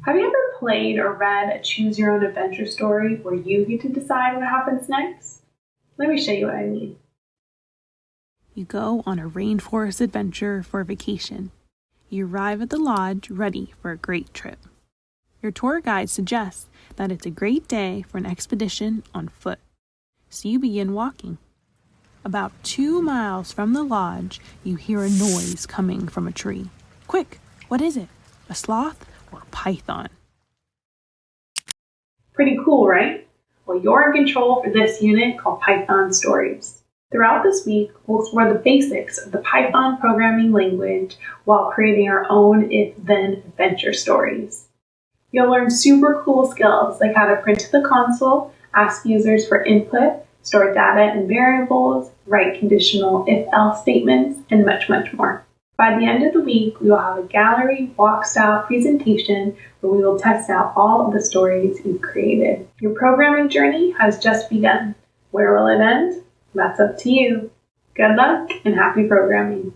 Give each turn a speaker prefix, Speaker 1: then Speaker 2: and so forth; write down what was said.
Speaker 1: Have you ever played or read a choose your own adventure story where you get to decide what happens next? Let me show you what I mean.
Speaker 2: You go on a rainforest adventure for a vacation. You arrive at the lodge ready for a great trip. Your tour guide suggests that it's a great day for an expedition on foot. So you begin walking. About 2 miles from the lodge, you hear a noise coming from a tree. Quick, what is it? A sloth or a python?
Speaker 1: Pretty cool, right? Well, you're in control for this unit called Python Stories. Throughout this week, we'll explore the basics of the Python programming language while creating our own if-then adventure stories. You'll learn super cool skills like how to print to the console, ask users for input, store data and variables, write conditional if-else statements, and much, much more. By the end of the week, we will have a gallery walk-style presentation where we will test out all of the stories you've created. Your programming journey has just begun. Where will it end? That's up to you. Good luck and happy programming.